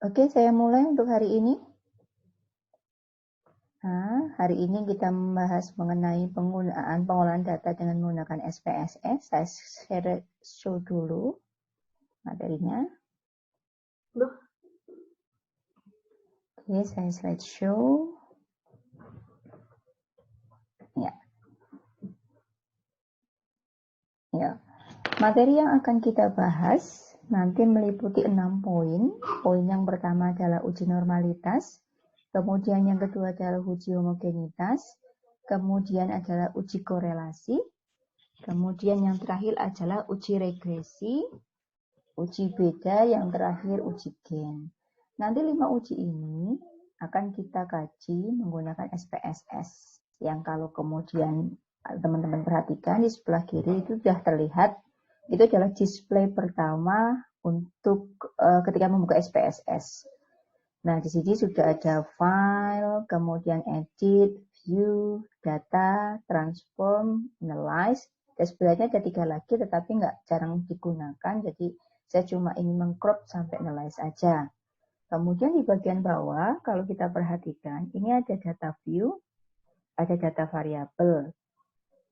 Oke, saya mulai untuk hari ini. Nah, hari ini kita membahas mengenai penggunaan pengolahan data dengan menggunakan SPSS. Saya share show dulu materinya. Oke, saya slideshow. Ya. Materi yang akan kita bahas nanti meliputi 6 poin. Poin yang pertama adalah uji normalitas, kemudian yang kedua adalah uji homogenitas, kemudian adalah uji korelasi, kemudian yang terakhir adalah uji regresi, uji beda, yang terakhir uji gen. Nanti 5 uji ini akan kita kaji menggunakan SPSS, yang kalau kemudian teman-teman perhatikan di sebelah kiri itu sudah terlihat, itu adalah display pertama untuk ketika membuka SPSS. Nah, di sini sudah ada file, kemudian edit, view, data, transform, analyze. Dan sebenarnya ada 3 lagi, tetapi jarang digunakan, jadi saya cuma ingin mengcrop sampai analyze aja. Kemudian di bagian bawah, kalau kita perhatikan, ini ada data view, ada data variabel.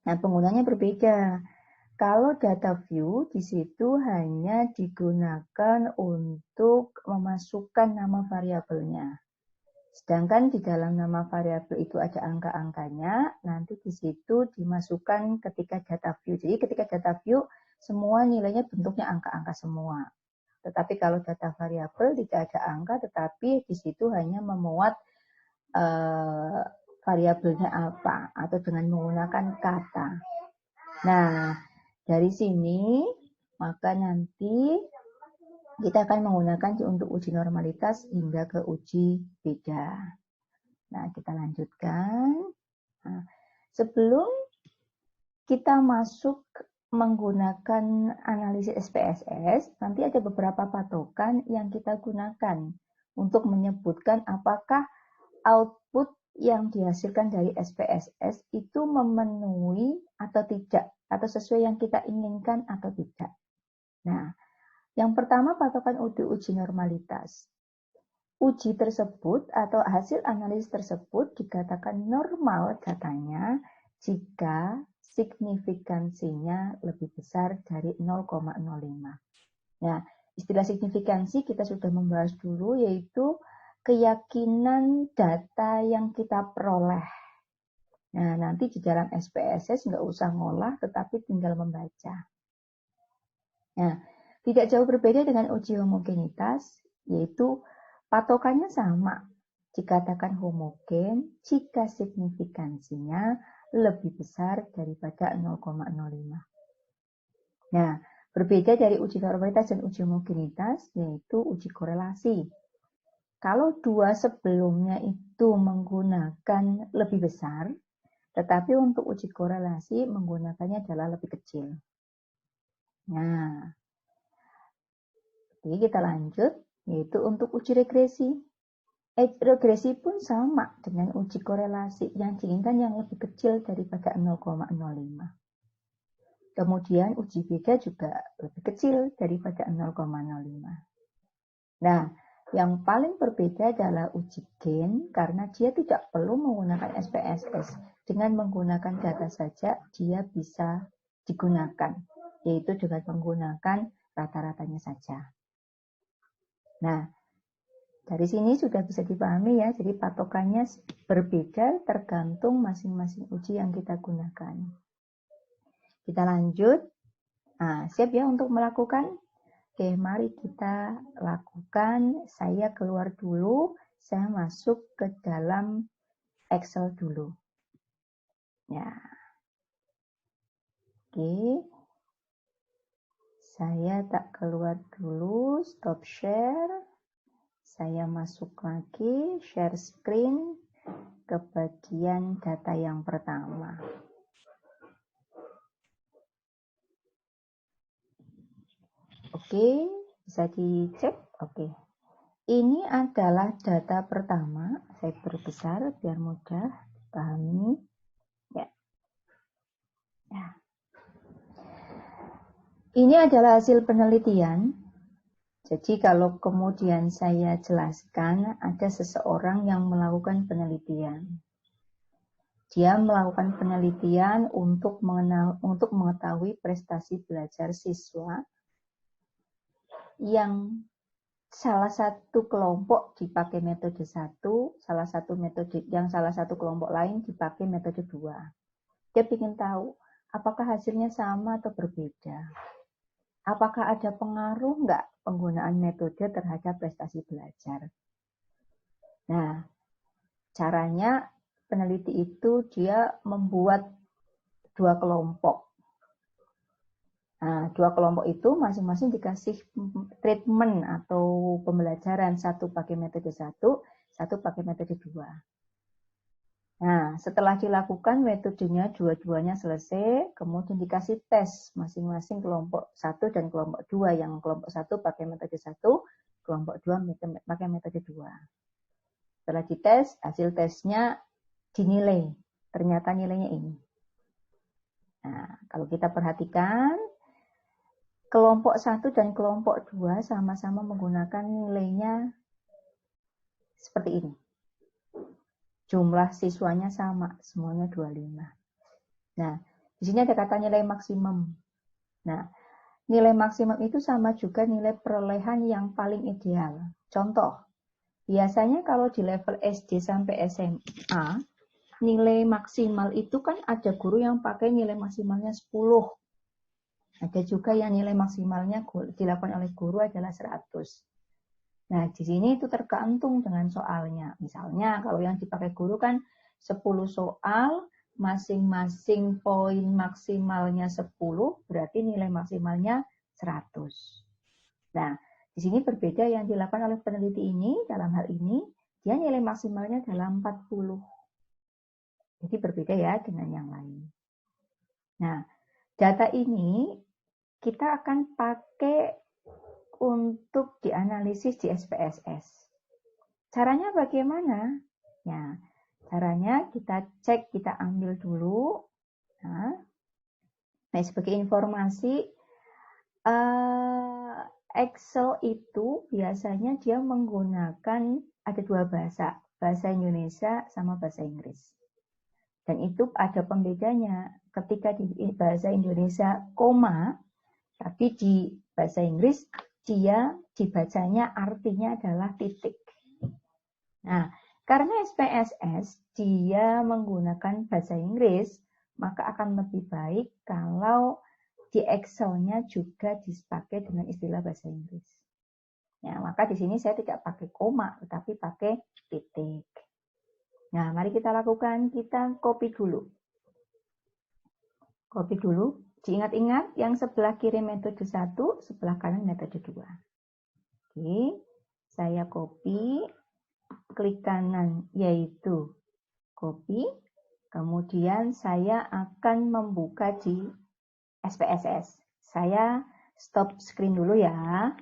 Nah, penggunanya berbeda. Kalau data view, di situ hanya digunakan untuk memasukkan nama variabelnya. Sedangkan di dalam nama variabel itu ada angka-angkanya, nanti di situ dimasukkan ketika data view. Jadi ketika data view, semua nilainya bentuknya angka-angka semua. Tetapi kalau data variabel tidak ada angka, tetapi di situ hanya memuat variabelnya apa, atau dengan menggunakan kata. Nah, dari sini, maka nanti kita akan menggunakan untuk uji normalitas hingga ke uji beda. Nah, kita lanjutkan. Nah, sebelum kita masuk menggunakan analisis SPSS, nanti ada beberapa patokan yang kita gunakan untuk menyebutkan apakah output yang dihasilkan dari SPSS itu memenuhi atau tidak, atau sesuai yang kita inginkan atau tidak. Nah, yang pertama patokan uji normalitas. Uji tersebut atau hasil analisis tersebut dikatakan normal datanya jika signifikansinya lebih besar dari 0,05. Nah, istilah signifikansi kita sudah membahas dulu, yaitu keyakinan data yang kita peroleh. Nah, nanti di dalam SPSS nggak usah ngolah, tetapi tinggal membaca. Nah, tidak jauh berbeda dengan uji homogenitas, yaitu patokannya sama. Dikatakan homogen jika signifikansinya lebih besar daripada 0,05. Nah, berbeda dari uji normalitas dan uji homogenitas, yaitu uji korelasi. Kalau dua sebelumnya itu menggunakan lebih besar, tetapi untuk uji korelasi menggunakannya adalah lebih kecil. Nah, oke, kita lanjut, yaitu untuk uji regresi. Regresi pun sama dengan uji korelasi, yang diinginkan yang lebih kecil daripada 0,05. Kemudian uji beda juga lebih kecil daripada 0,05. Nah, yang paling berbeda adalah uji gen, karena dia tidak perlu menggunakan SPSS. Dengan menggunakan data saja, dia bisa digunakan, yaitu dengan menggunakan rata-ratanya saja. Nah, dari sini sudah bisa dipahami ya, jadi patokannya berbeda tergantung masing-masing uji yang kita gunakan. Kita lanjut. Nah, siap ya untuk melakukan? Oke, mari kita lakukan. Saya keluar dulu, saya masuk ke dalam Excel dulu. Ya. Oke. Saya tak keluar dulu, stop share. Saya masuk lagi, share screen ke bagian data yang pertama. Oke, bisa dicek. Oke. Ini adalah data pertama. Saya perbesar biar mudah dipahami. Ya. Ya. Ini adalah hasil penelitian. Jadi kalau kemudian saya jelaskan, ada seseorang yang melakukan penelitian. Dia melakukan penelitian untuk mengetahui prestasi belajar siswa yang salah satu kelompok dipakai metode 1, salah satu kelompok lain dipakai metode 2. Dia ingin tahu apakah hasilnya sama atau berbeda. Apakah ada pengaruh nggak penggunaan metode terhadap prestasi belajar? Nah, caranya peneliti itu dia membuat 2 kelompok. Nah, 2 kelompok itu masing-masing dikasih treatment atau pembelajaran, satu pakai metode 1, satu pakai metode 2. Nah, setelah dilakukan metodenya dua-duanya selesai, kemudian dikasih tes masing-masing kelompok 1 dan kelompok 2. Yang kelompok 1 pakai metode 1, kelompok 2 pakai metode 2. Setelah dites, hasil tesnya dinilai. Ternyata nilainya ini. Nah, kalau kita perhatikan, kelompok 1 dan kelompok 2 sama-sama menggunakan nilainya seperti ini. Jumlah siswanya sama, semuanya 25. Nah, di sini ada kata nilai maksimum. Nah, nilai maksimum itu sama juga nilai perolehan yang paling ideal. Contoh, biasanya kalau di level SD sampai SMA, nilai maksimal itu kan ada guru yang pakai nilai maksimalnya 10. Ada juga yang nilai maksimalnya dilakukan oleh guru adalah 100. Nah, di sini itu tergantung dengan soalnya. Misalnya, kalau yang dipakai guru kan 10 soal, masing-masing poin maksimalnya 10, berarti nilai maksimalnya 100. Nah, di sini berbeda yang dilakukan oleh peneliti ini, dalam hal ini, dia nilai maksimalnya dalam 40. Jadi berbeda ya dengan yang lain. Nah, data ini kita akan pakai untuk dianalisis di SPSS. Caranya bagaimana? Ya, caranya kita cek, kita ambil dulu. Nah, sebagai informasi, Excel itu biasanya dia menggunakan ada 2 bahasa, bahasa Indonesia sama bahasa Inggris. Dan itu ada pembedanya. Ketika di bahasa Indonesia koma, tapi di bahasa Inggris dia dibacanya artinya adalah titik. Nah, karena SPSS dia menggunakan bahasa Inggris, maka akan lebih baik kalau di Excel-nya juga dipakai dengan istilah bahasa Inggris. Ya, maka di sini saya tidak pakai koma, tetapi pakai titik. Nah, mari kita lakukan, kita copy dulu. Copy dulu. Diingat-ingat yang sebelah kiri metode 1, sebelah kanan metode 2. Oke, saya copy, klik kanan yaitu copy, kemudian saya akan membuka di SPSS. Saya stop screen dulu ya.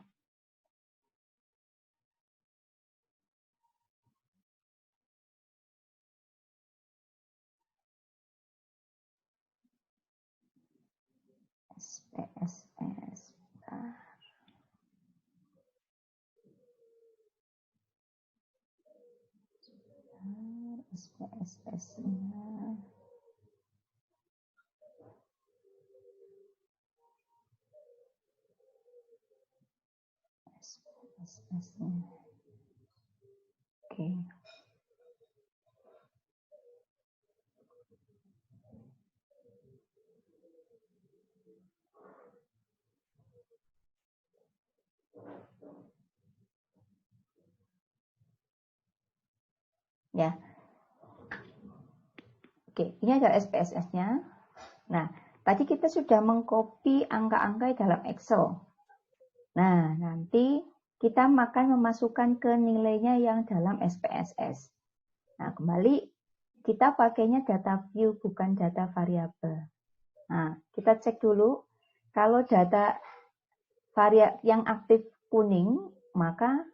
SPSS. SPSS-nya. SPSS-nya. Oke. Ya. Oke, ini adalah SPSS-nya. Nah, tadi kita sudah mengcopy angka-angka dalam Excel. Nah, nanti kita akan memasukkan ke nilainya yang dalam SPSS. Nah, kembali kita pakainya data view bukan data variabel. Nah, kita cek dulu. Kalau data yang aktif kuning, maka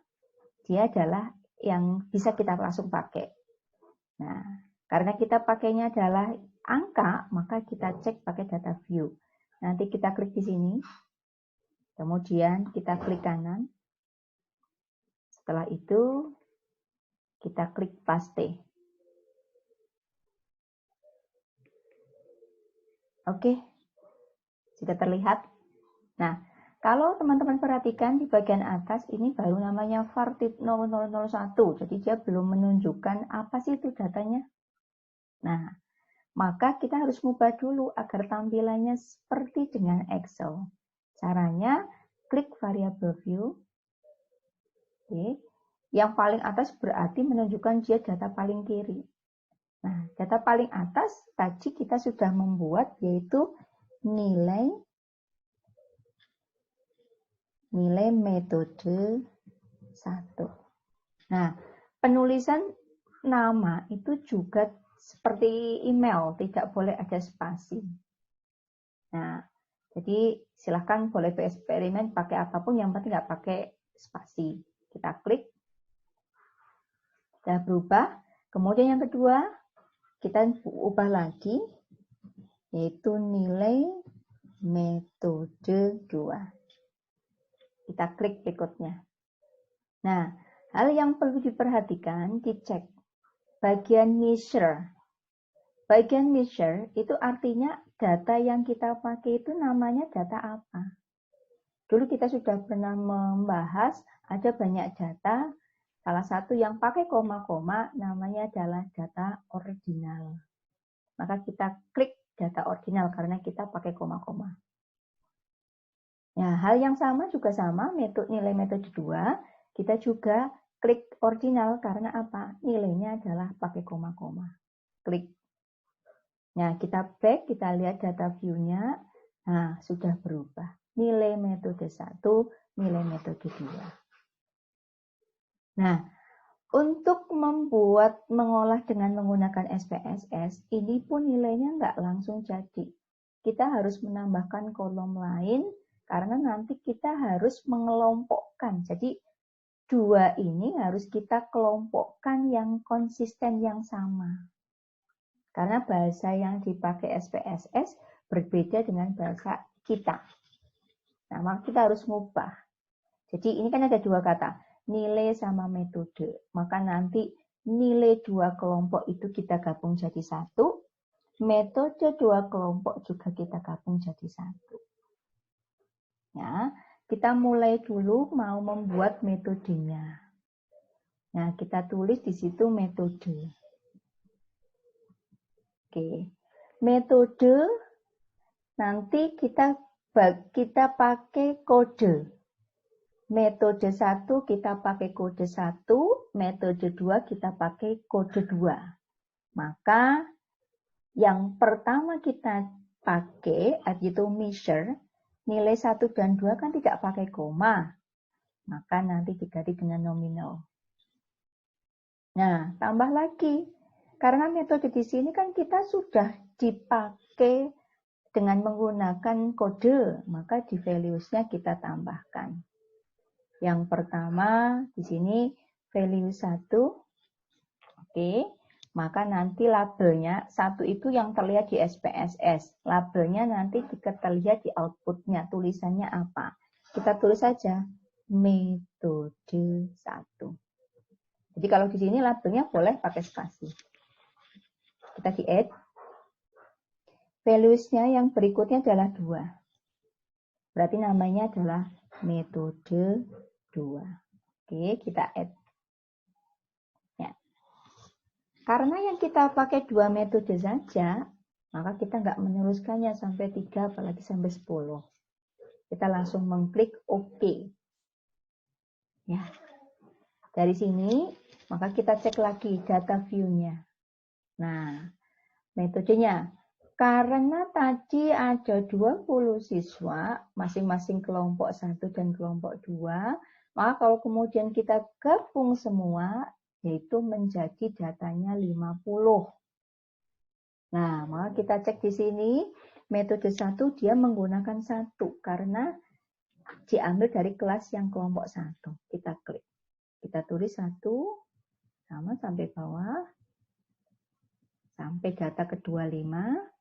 dia adalah yang bisa kita langsung pakai. Nah, karena kita pakainya adalah angka, maka kita cek pakai data view. Nanti kita klik di sini. Kemudian kita klik kanan. Setelah itu kita klik paste. Oke, sudah terlihat. Nah, kalau teman-teman perhatikan di bagian atas ini baru namanya var tip 0001, jadi dia belum menunjukkan apa sih itu datanya. Nah, maka kita harus mengubah dulu agar tampilannya seperti dengan Excel. Caranya, klik variable view. Oke. Yang paling atas berarti menunjukkan dia data paling kiri. Nah, data paling atas tadi kita sudah membuat yaitu nilai metode 1. Nah, penulisan nama itu juga seperti email, tidak boleh ada spasi. Nah, jadi silahkan boleh bereksperimen pakai apapun, yang penting nggak pakai spasi. Kita klik, sudah berubah. Kemudian yang kedua, kita ubah lagi, yaitu nilai metode 2. Kita klik berikutnya. Nah, hal yang perlu diperhatikan, dicek bagian measure. Bagian measure itu artinya data yang kita pakai itu namanya data apa. Dulu kita sudah pernah membahas ada banyak data, salah satu yang pakai koma-koma namanya adalah data ordinal. Maka kita klik data ordinal karena kita pakai koma-koma. Nah, hal yang sama juga sama, nilai metode 2, kita juga klik ordinal karena apa? Nilainya adalah pakai koma-koma. Klik. Nah, kita back, kita lihat data view-nya. Nah, sudah berubah. Nilai metode 1, nilai metode 2. Nah, untuk mengolah dengan menggunakan SPSS, ini pun nilainya nggak langsung jadi. Kita harus menambahkan kolom lain, karena nanti kita harus mengelompokkan. Jadi, 2 ini harus kita kelompokkan yang konsisten yang sama. Karena bahasa yang dipakai SPSS berbeda dengan bahasa kita. Nah, maka kita harus mengubah. Jadi ini kan ada 2 kata, nilai sama metode. Maka nanti nilai 2 kelompok itu kita gabung jadi 1, metode 2 kelompok juga kita gabung jadi 1. Ya, kita mulai dulu mau membuat metodenya. Nah, kita tulis di situ metode. Oke. Metode nanti kita pakai kode. Metode 1 kita pakai kode 1, metode 2 kita pakai kode 2. Maka yang pertama kita pakai yaitu measure, nilai 1 dan 2 kan tidak pakai koma. Maka nanti diganti dengan nominal. Nah, tambah lagi. Karena metode di sini kan kita sudah dipakai dengan menggunakan kode, maka di values-nya kita tambahkan. Yang pertama di sini value 1. Oke. Maka nanti labelnya 1 itu yang terlihat di SPSS. Labelnya nanti terlihat di output-nya. Tulisannya apa? Kita tulis saja metode 1. Jadi kalau di sini labelnya boleh pakai spasi. Kita di add. Values-nya yang berikutnya adalah 2. Berarti namanya adalah metode 2. Oke, kita add. Ya. Karena yang kita pakai 2 metode saja, maka kita nggak meneruskannya sampai 3, apalagi sampai 10. Kita langsung mengklik OK. Ya. Dari sini, maka kita cek lagi data view-nya. Nah, metodenya. Karena tadi ada 20 siswa, masing-masing kelompok 1 dan kelompok 2, maka kalau kemudian kita gabung semua, yaitu menjadi datanya 50. Nah, maka kita cek di sini, metode 1 dia menggunakan 1, karena diambil dari kelas yang kelompok 1. Kita klik. Kita tulis 1, sama sampai bawah, sampai data kedua 5.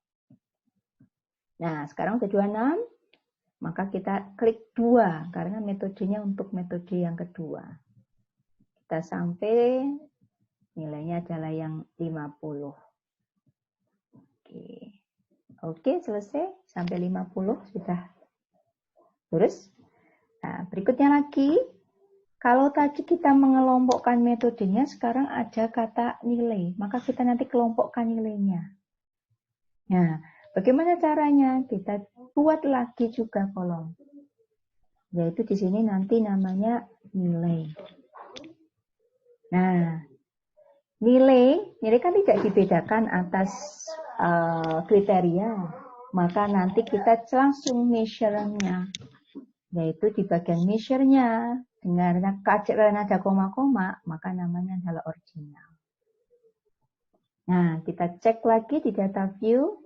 Nah, sekarang udah 26, maka kita klik 2, karena metodenya untuk metode yang kedua. kita sampai nilainya adalah yang 50. Oke, selesai. Sampai 50 sudah lurus. Nah, berikutnya lagi, kalau tadi kita mengelompokkan metodenya, sekarang ada kata nilai. Maka kita nanti kelompokkan nilainya. Nah, bagaimana caranya? Kita buat lagi juga kolom. Yaitu di sini nanti namanya nilai. Nah, nilai kan tidak dibedakan atas kriteria. Maka nanti kita langsung measure-nya. Yaitu di bagian measure-nya. Dengan ada koma-koma, maka namanya adalah original. Nah, kita cek lagi di data view.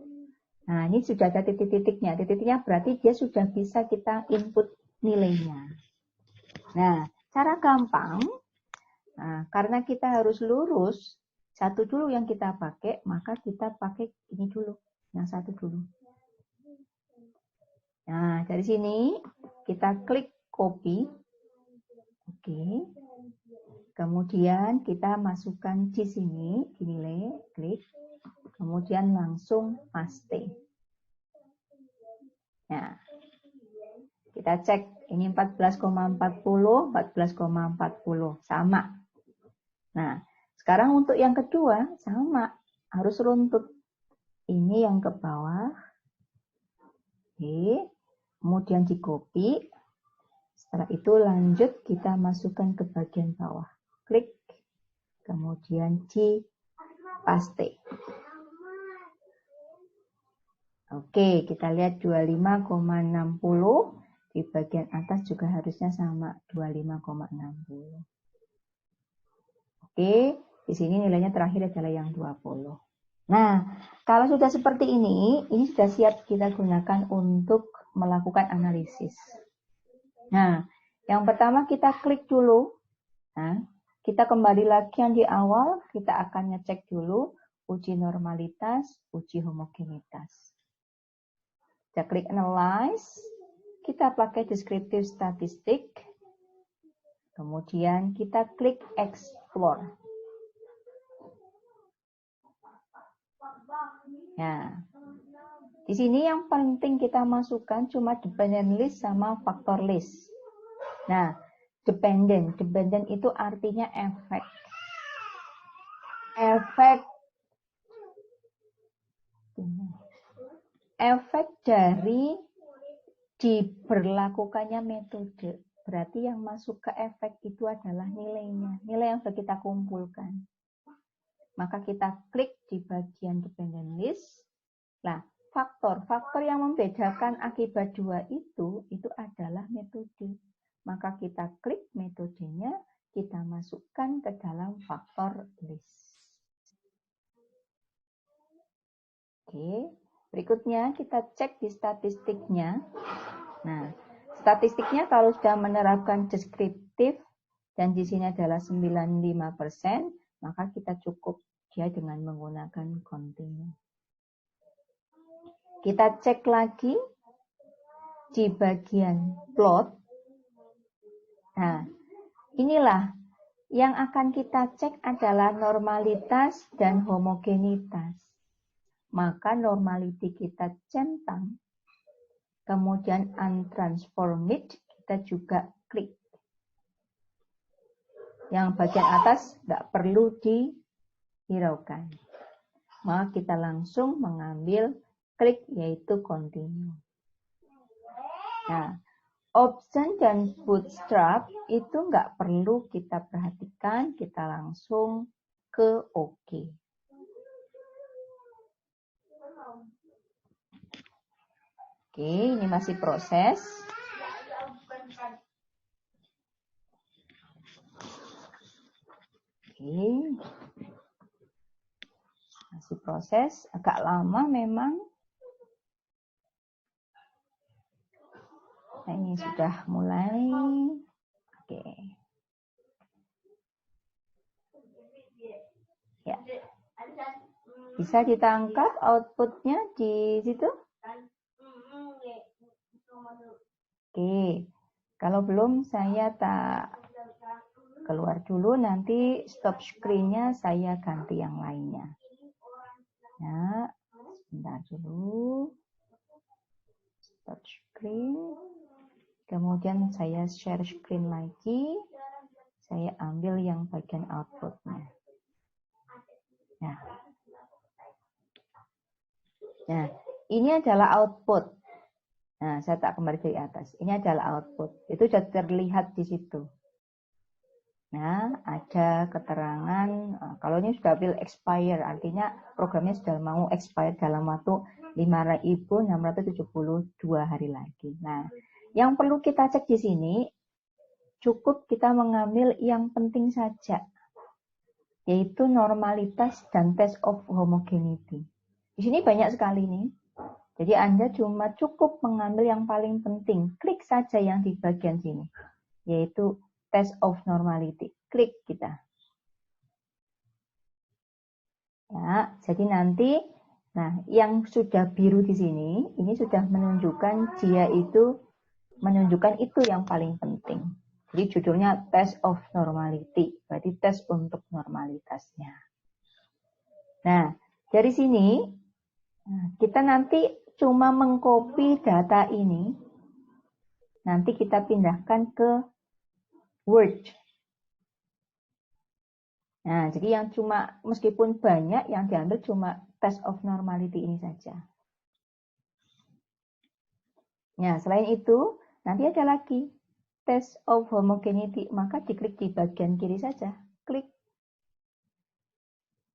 Nah, ini sudah ada titik-titiknya. Titik-titiknya berarti dia sudah bisa kita input nilainya. Nah, cara gampang, karena kita harus lurus, satu dulu yang kita pakai, maka kita pakai ini dulu, yang satu dulu. Nah, dari sini kita klik copy. Oke. Kemudian kita masukkan di sini, di nilai, klik. Kemudian langsung paste. Nah, kita cek ini 14,40, 14,40 sama. Nah, sekarang untuk yang kedua sama, harus runtut. Ini yang ke bawah. Oke. Kemudian di copy. Setelah itu lanjut kita masukkan ke bagian bawah. Klik. Kemudian di paste. Oke, kita lihat 25,60. Di bagian atas juga harusnya sama, 25,60. Oke, di sini nilainya terakhir adalah yang 20. Nah, kalau sudah seperti ini sudah siap kita gunakan untuk melakukan analisis. Nah, yang pertama kita klik dulu. Nah, kita kembali lagi yang di awal, kita akan ngecek dulu uji normalitas, uji homogenitas. Kita klik analyze, kita pakai descriptive statistik, kemudian kita klik explore. Nah, di sini yang penting kita masukkan cuma dependent list sama factor list. Nah, dependent itu artinya efek. Efek dari diberlakukannya metode. Berarti yang masuk ke efek itu adalah nilainya. Nilai yang sudah kita kumpulkan. Maka kita klik di bagian dependent list. Nah, faktor yang membedakan akibat dua itu adalah metode. Maka kita klik metodenya, kita masukkan ke dalam faktor list. Oke. Berikutnya kita cek di statistiknya. Nah, statistiknya kalau sudah menerapkan deskriptif dan di sini adalah 95%, maka kita cukup dia dengan menggunakan continue. Kita cek lagi di bagian plot. Nah, inilah yang akan kita cek adalah normalitas dan homogenitas. Maka normality kita centang, kemudian untransformed kita juga klik. Yang bagian atas nggak perlu dihiraukan. Maka kita langsung mengambil klik yaitu continue. Nah, option dan bootstrap itu nggak perlu kita perhatikan, kita langsung ke OK. Oke, ini masih proses. Oke. Masih proses, agak lama memang. Nah, ini sudah mulai. Oke. Ya. Bisa ditangkap outputnya di situ? Oke. Kalau belum saya tak keluar dulu, nanti stop screen-nya saya ganti yang lainnya. Ya, sebentar dulu. Stop screen. Kemudian saya share screen lagi. Saya ambil yang bagian output-nya. Nah, ini adalah output. Nah, saya tak kembali dari atas. Ini adalah output. Itu sudah terlihat di situ. Nah, ada keterangan, kalau ini sudah will expire, artinya programnya sudah mau expire dalam waktu 5.672 hari lagi. Nah, yang perlu kita cek di sini, cukup kita mengambil yang penting saja, yaitu normalitas dan test of homogeneity. Di sini banyak sekali nih. Jadi Anda cuma cukup mengambil yang paling penting. Klik saja yang di bagian sini, yaitu test of normality. Klik kita. Ya, jadi nanti, nah yang sudah biru di sini, ini sudah menunjukkan dia itu, menunjukkan itu yang paling penting. Jadi judulnya test of normality, berarti tes untuk normalitasnya. Nah, dari sini, kita nanti cuma mengcopy data ini, nanti kita pindahkan ke Word. Nah, jadi yang cuma, meskipun banyak, yang diambil cuma test of normality ini saja. Nah, selain itu, nanti ada lagi test of homogeneity, maka diklik di bagian kiri saja. Klik.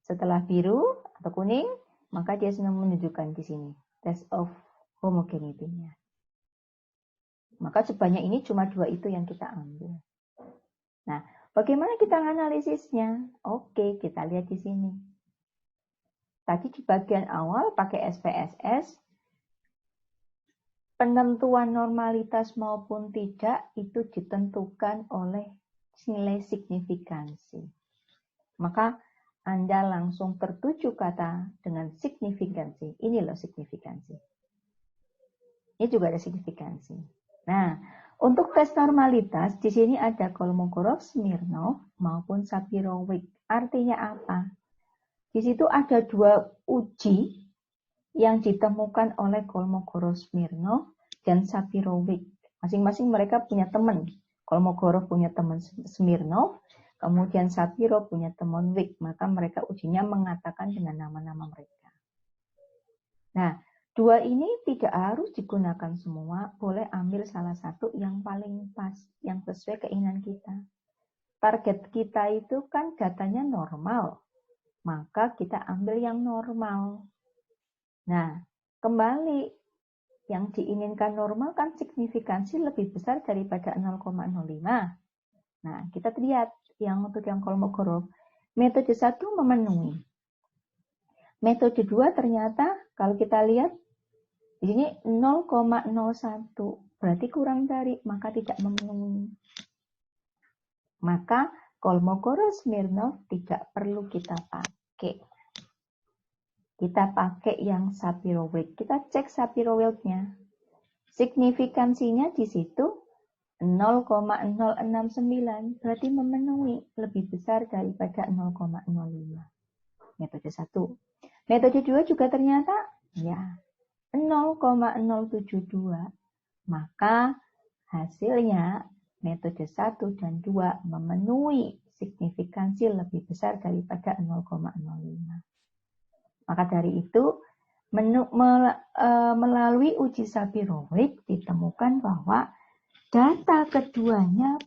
Setelah biru atau kuning, maka dia sudah menunjukkan di sini test of homogeneity-nya. Maka sebanyak ini cuma 2 itu yang kita ambil. Nah, bagaimana kita analisisnya? Oke, kita lihat di sini. Tadi di bagian awal pakai SPSS, penentuan normalitas maupun tidak itu ditentukan oleh nilai signifikansi. Maka Anda langsung tertuju kata dengan signifikansi. Ini loh signifikansi. Ini juga ada signifikansi. Nah, untuk tes normalitas, di sini ada Kolmogorov-Smirnov maupun Sapir-Whorf. Artinya apa? Di situ ada 2 uji yang ditemukan oleh Kolmogorov-Smirnov dan Sapir-Whorf. Masing-masing mereka punya teman. Kolmogorov punya teman Smirnov, kemudian Sapir-Whorf punya teman Whorf. Maka mereka ujinya mengatakan dengan nama-nama mereka. Nah, 2 ini tidak harus digunakan semua, boleh ambil salah satu yang paling pas, yang sesuai keinginan kita. Target kita itu kan datanya normal, maka kita ambil yang normal. Nah, kembali, yang diinginkan normal kan signifikansi lebih besar daripada 0,05. Nah, kita lihat yang untuk yang Kolmogorov, metode 1 memenuhi. Metode 2 ternyata kalau kita lihat di sini 0,01, berarti kurang dari, maka tidak memenuhi. Maka Kolmogorov-Smirnov tidak perlu kita pakai. Kita pakai yang Sapir-Whorf. Kita cek Sapir-Whorf-nya. Signifikansinya di situ 0,069, berarti memenuhi, lebih besar daripada 0,05. Metode 1. Metode 2 juga ternyata ya 0,072, maka hasilnya metode 1 dan 2 memenuhi signifikansi lebih besar daripada 0,05. Maka dari itu, melalui uji Sapir-Whorf ditemukan bahwa data keduanya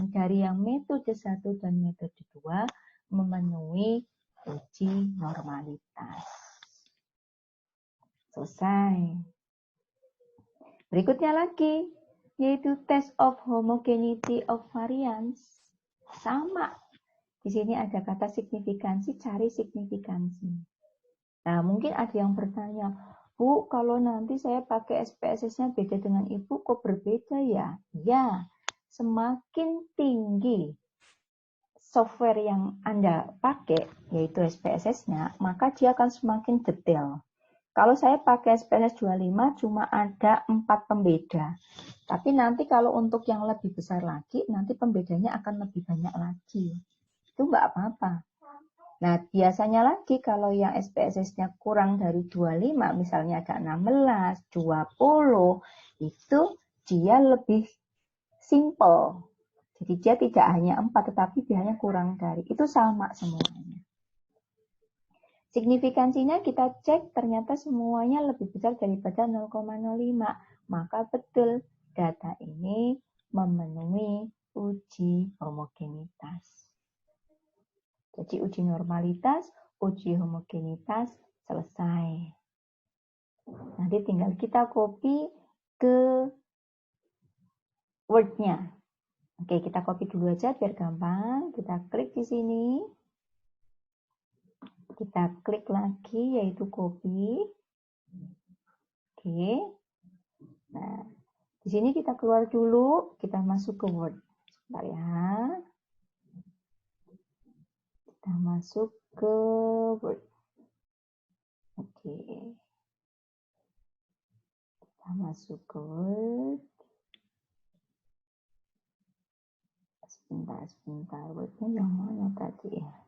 dari yang metode 1 dan metode 2 memenuhi uji normalitas. Selesai. Berikutnya lagi, yaitu test of homogeneity of variance. Sama. Di sini ada kata signifikansi, cari signifikansi. Nah, mungkin ada yang bertanya, Bu, kalau nanti saya pakai SPSS-nya beda dengan Ibu, kok berbeda ya? Ya, semakin tinggi software yang Anda pakai, yaitu SPSS-nya, maka dia akan semakin detail. Kalau saya pakai SPSS 25 cuma ada 4 pembeda. Tapi nanti kalau untuk yang lebih besar lagi, nanti pembedanya akan lebih banyak lagi. Itu nggak apa-apa. Nah, biasanya lagi kalau yang SPSS-nya kurang dari 25, misalnya ada 16, 20, itu dia lebih simple. Jadi dia tidak hanya 4, tetapi dia hanya kurang dari. Itu sama semuanya. Signifikansinya kita cek, ternyata semuanya lebih besar daripada 0,05. Maka betul, data ini memenuhi uji homogenitas. Jadi uji normalitas, uji homogenitas selesai. Nanti tinggal kita copy ke Word-nya. Oke, kita copy dulu aja biar gampang. Kita klik di sini. Kita klik lagi yaitu copy. Oke. Nah, di sini kita keluar dulu, kita masuk ke Word. Sebentar ya. Kita masuk ke Word. Oke. Kita masuk ke Word. Sebentar. Word-nya yang mana tadi ya?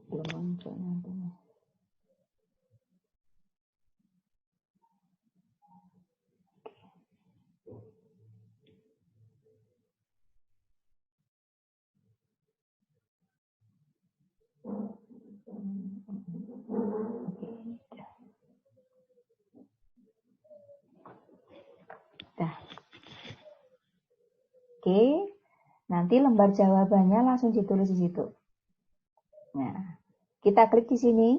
Belum muncul nantinya. Oke, nanti lembar jawabannya langsung ditulis di situ. Nah, kita klik di sini.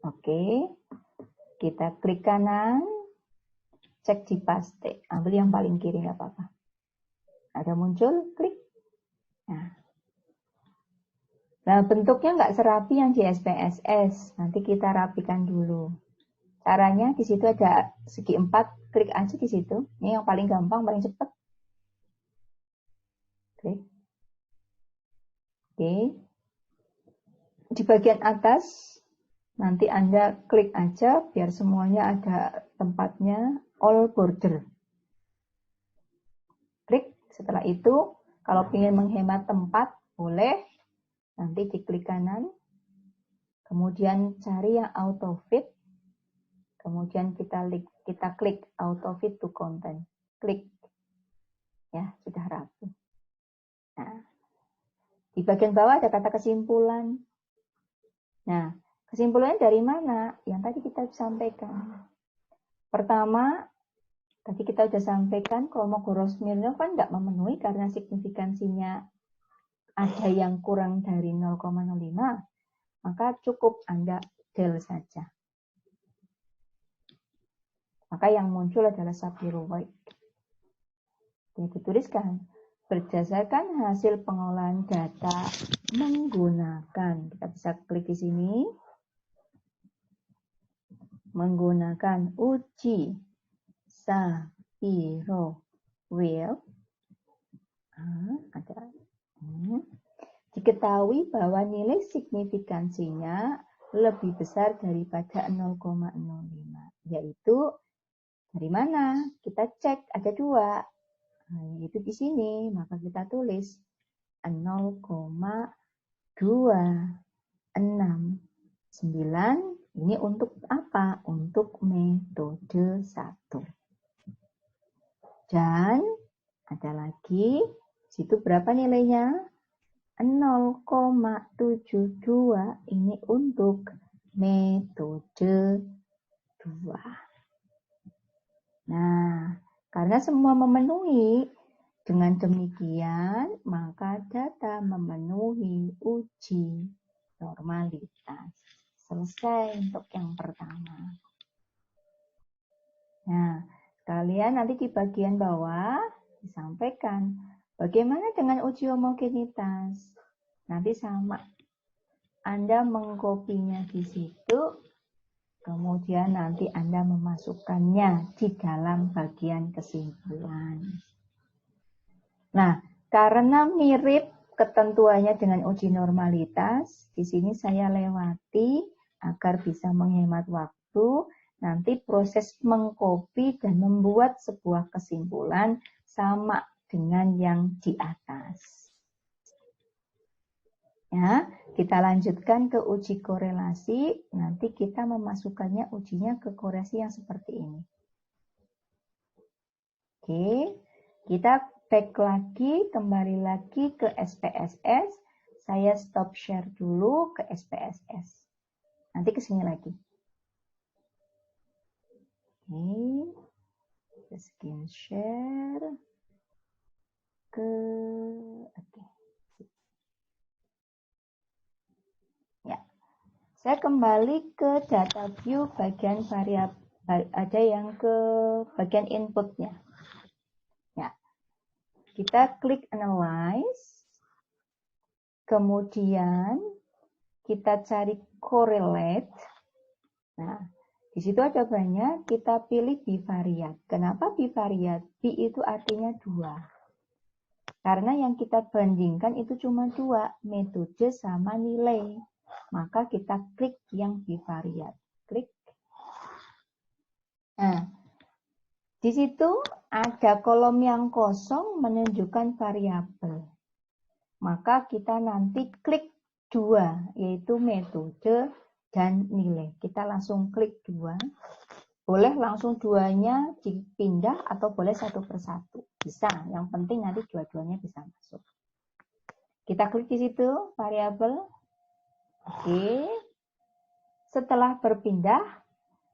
Oke, kita klik kanan, cek di paste. Ambil yang paling kiri, nggak apa-apa. Ada muncul, klik. Nah, bentuknya nggak serapi yang di SPSS. Nanti kita rapikan dulu. Caranya di situ ada segi 4, klik aja di situ. Ini yang paling gampang, paling cepat. Klik. Oke. Di bagian atas, nanti Anda klik aja biar semuanya ada tempatnya, all border. Klik. Setelah itu, kalau ingin menghemat tempat, boleh. Nanti diklik kanan. Kemudian cari yang auto fit. Kemudian kita klik auto fit to content. Klik. Ya, sudah rapi. Nah, di bagian bawah ada kata kesimpulan. Nah, kesimpulannya dari mana? Yang tadi kita sampaikan. Pertama, tadi kita sudah sampaikan Kolmogorov-Smirnov kan tidak memenuhi karena signifikansinya ada yang kurang dari 0,05. Maka cukup Anda del saja. Maka yang muncul adalah Sapir-White. Ini dituliskan berdasarkan hasil pengolahan data menggunakan, kita bisa klik di sini, menggunakan uji Sapir-White. Diketahui bahwa nilai signifikansinya lebih besar daripada 0,05, yaitu dari mana? Kita cek ada 2, yaitu di sini, maka kita tulis 0,269. Ini untuk apa? Untuk metode 1. Dan ada lagi, situ berapa nilainya? 0,72. Ini untuk metode 2. Nah, karena semua memenuhi, dengan demikian maka data memenuhi uji normalitas. Selesai untuk yang pertama. Nah, kalian nanti di bagian bawah disampaikan bagaimana dengan uji homogenitas. Nanti sama. Anda mengkopinya di situ. Kemudian nanti Anda memasukkannya di dalam bagian kesimpulan. Nah, karena mirip ketentuannya dengan uji normalitas, di sini saya lewati agar bisa menghemat waktu. Nanti proses mengcopy dan membuat sebuah kesimpulan sama dengan yang di atas. Ya, kita lanjutkan ke uji korelasi. Nanti kita memasukkannya ujinya ke korelasi yang seperti ini. Oke, kita back lagi, kembali lagi ke SPSS. Saya stop share dulu ke SPSS. Nanti ke sini lagi. Oke, screen share ke oke. Ya, saya kembali ke data view bagian variabel, ada yang ke bagian inputnya. Ya, kita klik analyze, kemudian kita cari correlate. Nah, di situ ada banyak, kita pilih bivariat. Kenapa bivariat? Bi itu artinya 2. Karena yang kita bandingkan itu cuma 2, metode sama nilai. Maka kita klik yang bivariat. Klik. Nah, di situ ada kolom yang kosong menunjukkan variabel. Maka kita nanti klik 2, yaitu metode dan nilai. Kita langsung klik 2. Boleh langsung 2-nya dipindah atau boleh satu persatu. Bisa, yang penting nanti dua-duanya bisa masuk. Kita klik di situ, variabel. Oke. Setelah berpindah,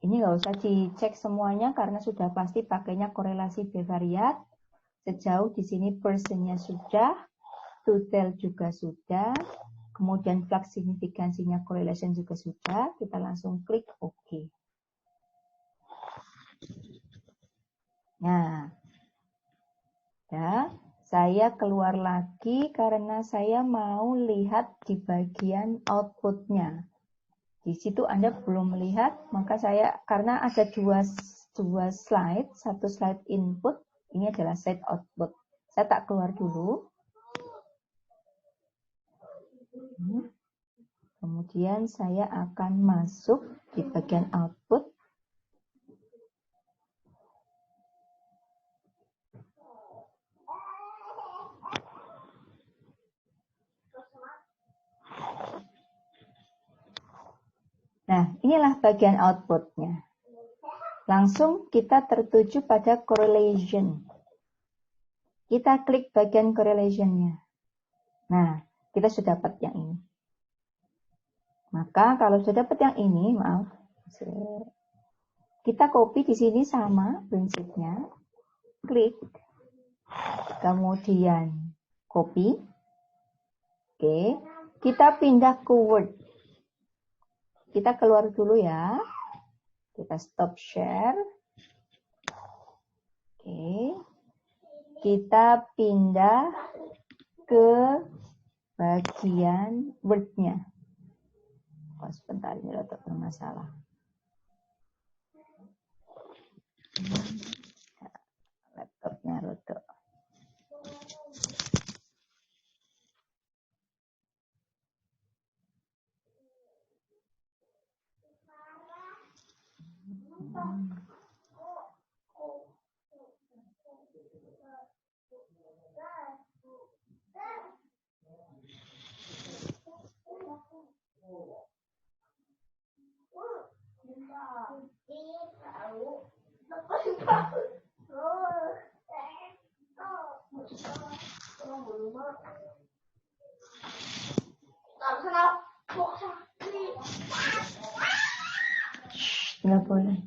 ini nggak usah dicek semuanya karena sudah pasti pakainya korelasi bivariat. Sejauh di sini persennya sudah, total juga sudah, kemudian flux signifikansinya correlation juga sudah. Kita langsung klik OK. Nah, ya, saya keluar lagi karena saya mau lihat di bagian outputnya. Di situ Anda belum melihat, maka saya, karena ada dua slide, satu slide input, ini adalah slide output. Saya tak keluar dulu. Kemudian saya akan masuk di bagian output. Nah, inilah bagian outputnya. Langsung kita tertuju pada correlation. Kita klik bagian correlationnya. Nah, kita sudah dapat yang ini. Maka kalau sudah dapat yang ini, maaf, kita copy di sini sama prinsipnya. Klik, kemudian copy. Oke, kita pindah ke Word. Kita keluar dulu ya. Kita stop share. Oke. Kita pindah ke bagian Word-nya. Oh, sebentar, ini rotok bermasalah. Laptopnya rotok. Nggak boleh.